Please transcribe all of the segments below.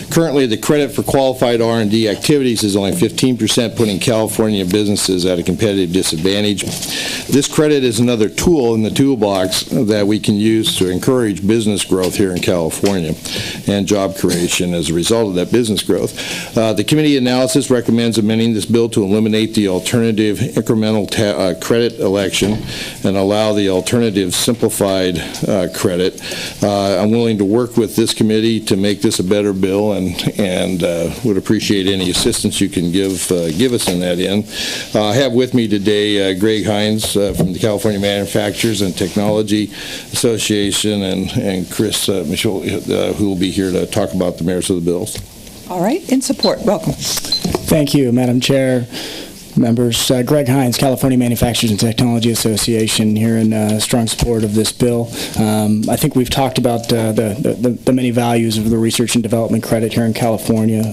Currently, the credit for qualified R&D activities is only 15%, putting California businesses at a competitive disadvantage. This credit is another tool in the toolbox that we can use to encourage business growth here in California and job creation as a result of that business growth. The committee analysis recommends amending this bill to eliminate the alternative incremental credit election and allow the alternative simplified credit. I'm willing to work with this committee to make this a better bill, and would appreciate any assistance you can give us in that end. I have with me today Greg Hines from the California Manufacturers and Technology Association, and Chris Michaud, who will be here to talk about the merits of the bills. All right, in support. Welcome. Thank you, Madam Chair. Members, Greg Hines, California Manufacturers and Technology Association, here in strong support of this bill. I think we've talked about the many values of the research and development credit here in California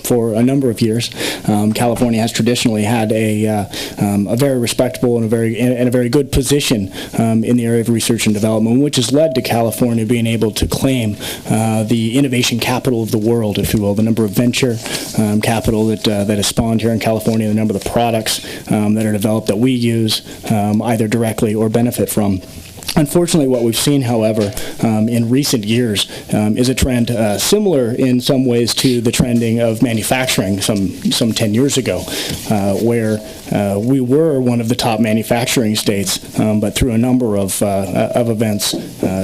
for a number of years. California has traditionally had a very respectable and a very good position in the area of research and development, which has led to California being able to claim the innovation capital of the world, if you will, the number of venture capital that has spawned here in California, the number of the products that are developed that we use either directly or benefit from. Unfortunately, what we've seen, however, in recent years is a trend similar in some ways to the trending of manufacturing some 10 years ago, where we were one of the top manufacturing states, but through a number of events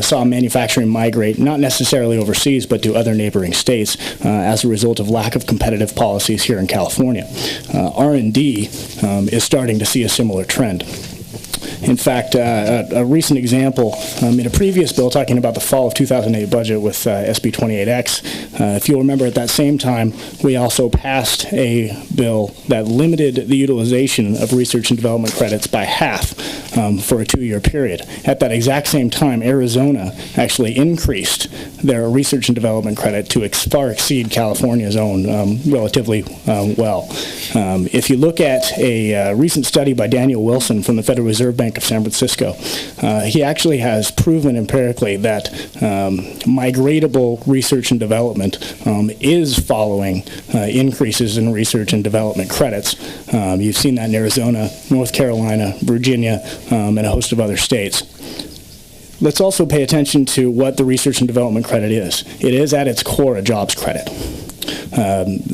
saw manufacturing migrate not necessarily overseas, but to other neighboring states as a result of lack of competitive policies here in California. R&D is starting to see a similar trend. In fact, a recent example in a previous bill talking about the fall of 2008 budget with SB 28X, if you'll remember at that same time, we also passed a bill that limited the utilization of research and development credits by half for a 2-year period. At that exact same time, Arizona actually increased their research and development credit to far exceed California's own relatively well. If you look at a recent study by Daniel Wilson from the Federal Reserve Bank of San Francisco, he actually has proven empirically that migratable research and development is following increases in research and development credits. You've seen that in Arizona, North Carolina, Virginia, and a host of other states. Let's also pay attention to what the research and development credit is. It is at its core a jobs credit.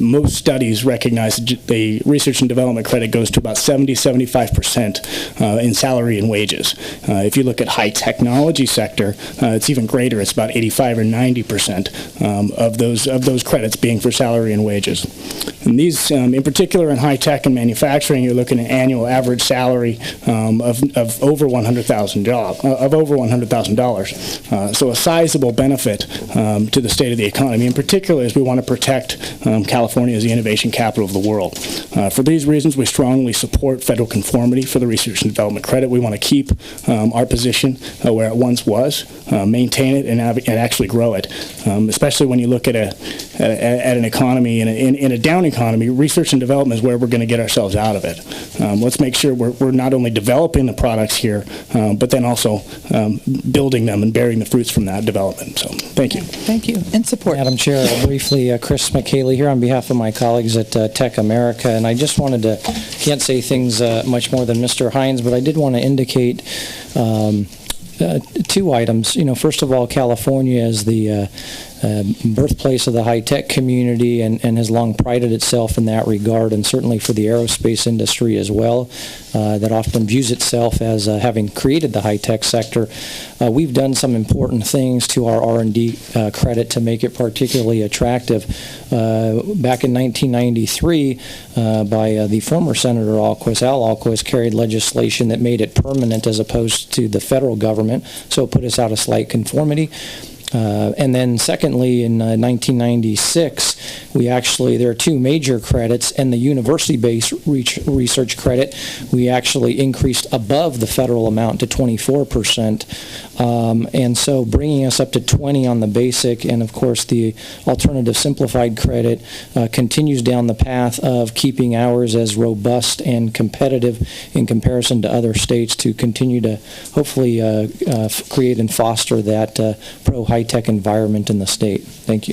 Most studies recognize the research and development credit goes to about 70-75% in salary and wages. If you look at high technology sector, it's even greater. It's about 85 or 90% of those credits being for salary and wages. And these, in particular, in high tech and manufacturing, you're looking at annual average salary of over $100,000. So a sizable benefit to the state of the economy, in particular, as we want to protect California as the innovation capital of the world. For these reasons, we strongly support federal conformity for the research and development credit. We want to keep our position where it once was, maintain it, and actually grow it. Especially when you look at an economy, in a down economy, research and development is where we're going to get ourselves out of it. Let's make sure we're not only developing the products here, but then also building them and bearing the fruits from that development. So, thank you. Thank you. In support. Madam Chair, briefly, Chris McKaylee here on behalf of my colleagues at Tech America, and I just wanted to, can't say things much more than Mr. Hines, but I did want to indicate two items. First of all, California is the birthplace of the high-tech community and has long prided itself in that regard, and certainly for the aerospace industry as well, that often views itself as having created the high-tech sector. We've done some important things to our R&D credit to make it particularly attractive. Back in 1993, by the former Senator Al Alquist carried legislation that made it permanent as opposed to the federal government, so it put us out of slight conformity. And then secondly, in 1996, there are two major credits, and the university-based research credit, we actually increased above the federal amount to 24%. And so bringing us up to 20 on the basic, and of course the alternative simplified credit continues down the path of keeping ours as robust and competitive in comparison to other states to continue to hopefully create and foster that pro high-tech environment in the state. Thank you.